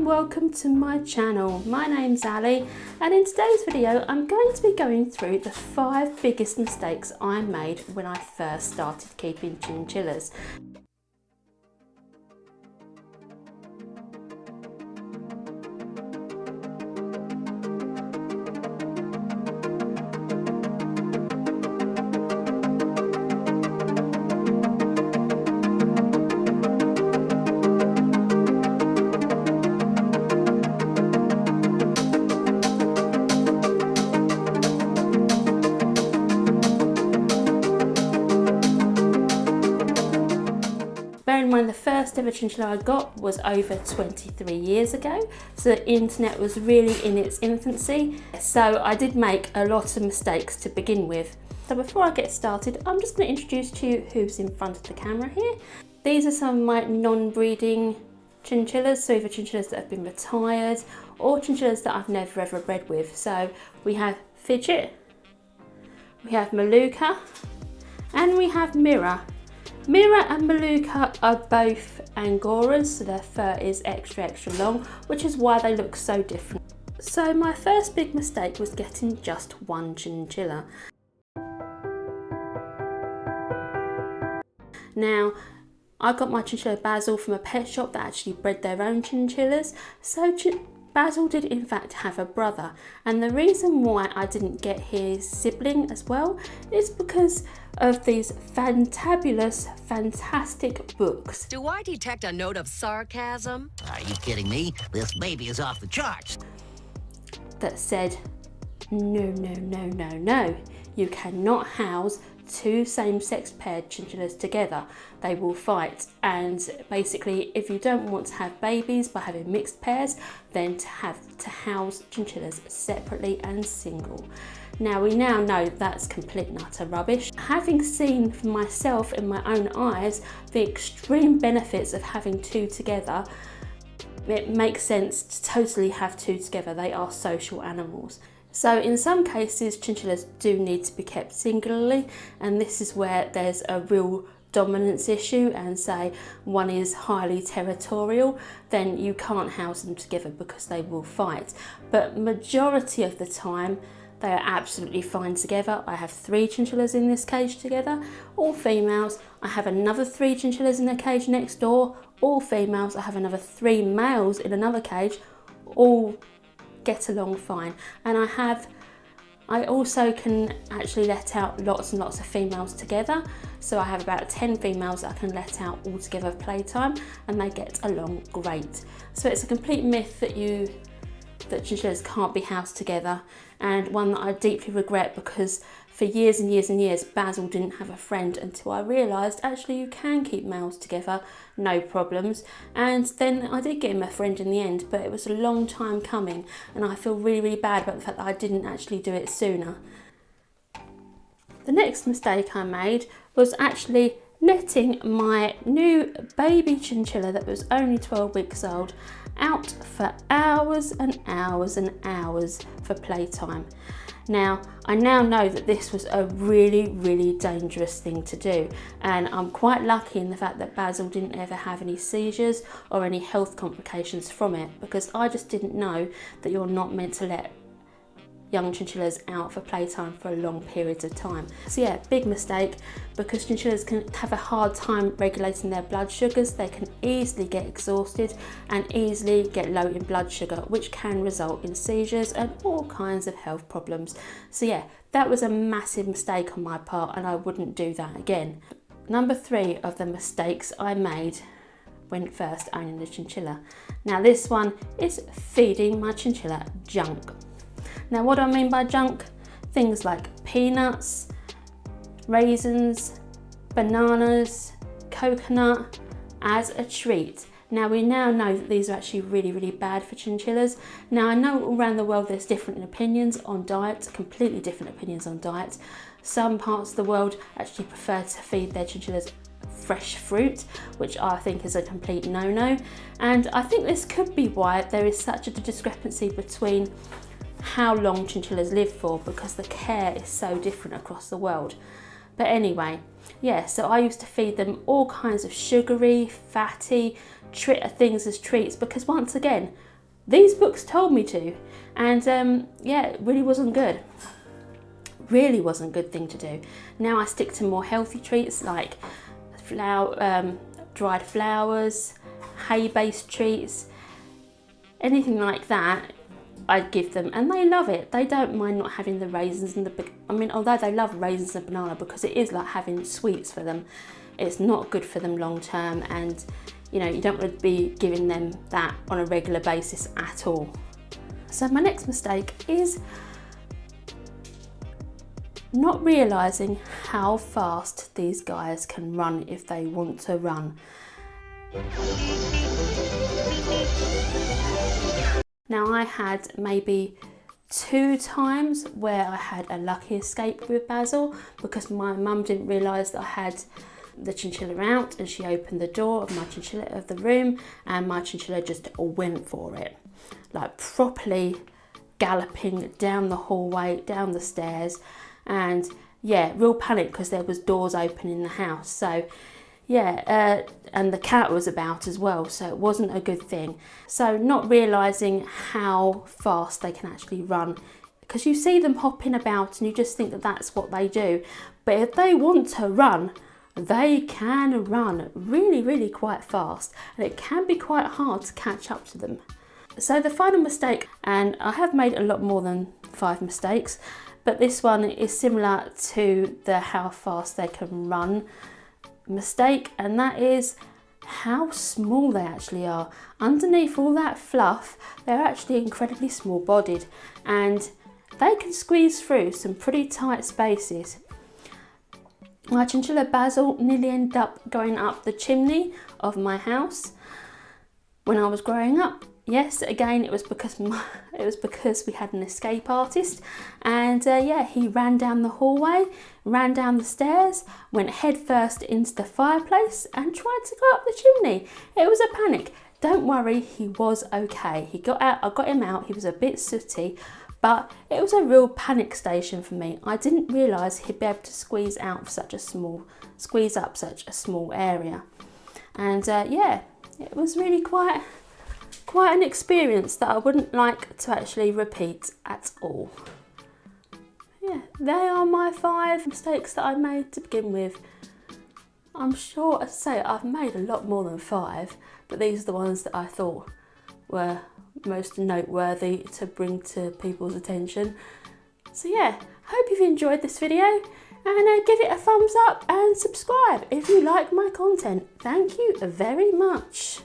welcome to my channel. My name's Ali, and in today's video I'm going to be going through the 5 biggest mistakes I made when I first started keeping chinchillas. Bear in mind, the first ever chinchilla I got was over 23 years ago, so the internet was really in its infancy, so I did make a lot of mistakes to begin with. So before I get started, I'm just going to introduce to you who's in front of the camera here. These are some of my non-breeding chinchillas, so either chinchillas that have been retired or chinchillas that I've never ever bred with. So we have Fidget, we have Maluka, and we have Mirror. Mirror and Maluka are both Angoras, so their fur is extra long, which is why they look so different. So my first big mistake was getting just one chinchilla. Now, I got my chinchilla Basil from a pet shop that actually bred their own chinchillas, so Basil did in fact have a brother, and the reason why I didn't get his sibling as well is because of these fantastic books. Do I detect a note of sarcasm? Are you kidding me? This baby is off the charts. That said, no, you cannot house 2 same-sex paired chinchillas together. They will fight, and basically if you don't want to have babies by having mixed pairs, then to house chinchillas separately and single. Now we now know that's complete and utter rubbish. Having seen for myself in my own eyes the extreme benefits of having 2 together, it makes sense to totally have 2 together. They are social animals. So in some cases chinchillas do need to be kept singularly, and this is where there's a real dominance issue, and say one is highly territorial, then you can't house them together because they will fight. But majority of the time they are absolutely fine together. I have 3 chinchillas in this cage together, all females. I have another 3 chinchillas in the cage next door, all females. I have another 3 males in another cage, all get along fine. And I also can actually let out lots and lots of females together. So I have about 10 females that I can let out all together for playtime, and they get along great. So it's a complete myth that chinchillas can't be housed together, and one that I deeply regret, because for years and years Basil didn't have a friend until I realised actually you can keep males together, no problems. And then I did get him a friend in the end, but it was a long time coming, and I feel really bad about the fact that I didn't actually do it sooner. The next mistake I made was actually letting my new baby chinchilla that was only 12 weeks old out for hours and hours for playtime. Now, I now know that this was a really dangerous thing to do, and I'm quite lucky in the fact that Basil didn't ever have any seizures or any health complications from it, because I just didn't know that you're not meant to let young chinchillas out for playtime for long periods of time. So yeah, big mistake, because chinchillas can have a hard time regulating their blood sugars. They can easily get exhausted and easily get low in blood sugar, which can result in seizures and all kinds of health problems. So yeah, that was a massive mistake on my part, and I wouldn't do that again. Number 3 of the mistakes I made when first owning the chinchilla. Now this one is feeding my chinchilla junk. Now what do I mean by junk? Things like peanuts, raisins, bananas, coconut as a treat. Now we now know that these are actually really bad for chinchillas. Now I know all around the world there's different opinions on diet, completely different opinions on diet. Some parts of the world actually prefer to feed their chinchillas fresh fruit, which I think is a complete no-no. And I think this could be why there is such a discrepancy between how long chinchillas live for, because the care is so different across the world. But anyway, yeah, so I used to feed them all kinds of sugary, fatty things as treats, because once again, These books told me to, and yeah, it really wasn't good. Really wasn't a good thing to do. Now I stick to more healthy treats like dried flowers, hay-based treats, anything like that. I'd give them, and they love it. They don't mind not having the raisins and although they love raisins and banana, because it is like having sweets for them. It's not good for them long term, and you know, you don't want to be giving them that on a regular basis at all. So my next mistake is not realising how fast these guys can run if they want to run. Now I had maybe 2 times where I had a lucky escape with Basil, because my mum didn't realise that I had the chinchilla out, and she opened the door of my chinchilla of the room, and my chinchilla just went for it, like properly galloping down the hallway, down the stairs, and yeah, real panic because there was doors open in the house. So yeah, and the cat was about as well, so it wasn't a good thing. So not realising how fast they can actually run, because you see them hopping about and you just think that that's what they do, but if they want to run, they can run really, really quite fast, and it can be quite hard to catch up to them. So the final mistake, and I have made a lot more than 5 mistakes, but this one is similar to the how fast they can run mistake, and that is how small they actually are. Underneath all that fluff, they're actually incredibly small bodied, and they can squeeze through some pretty tight spaces. My chinchilla Basil nearly ended up going up the chimney of my house when I was growing up. Yes, again, it was because we had an escape artist, and yeah, he ran down the hallway, ran down the stairs, went head first into the fireplace and tried to go up the chimney. It was a panic. Don't worry, he was okay. He got out, I got him out, he was a bit sooty, but it was a real panic station for me. I didn't realise he'd be able to squeeze up such a small area. And yeah, it was really quite an experience that I wouldn't like to actually repeat at all. Yeah, they are my 5 mistakes that I made to begin with. I'm sure, as I say, I've made a lot more than 5, but these are the ones that I thought were most noteworthy to bring to people's attention. So yeah, hope you've enjoyed this video, and give it a thumbs up and subscribe if you like my content. Thank you very much.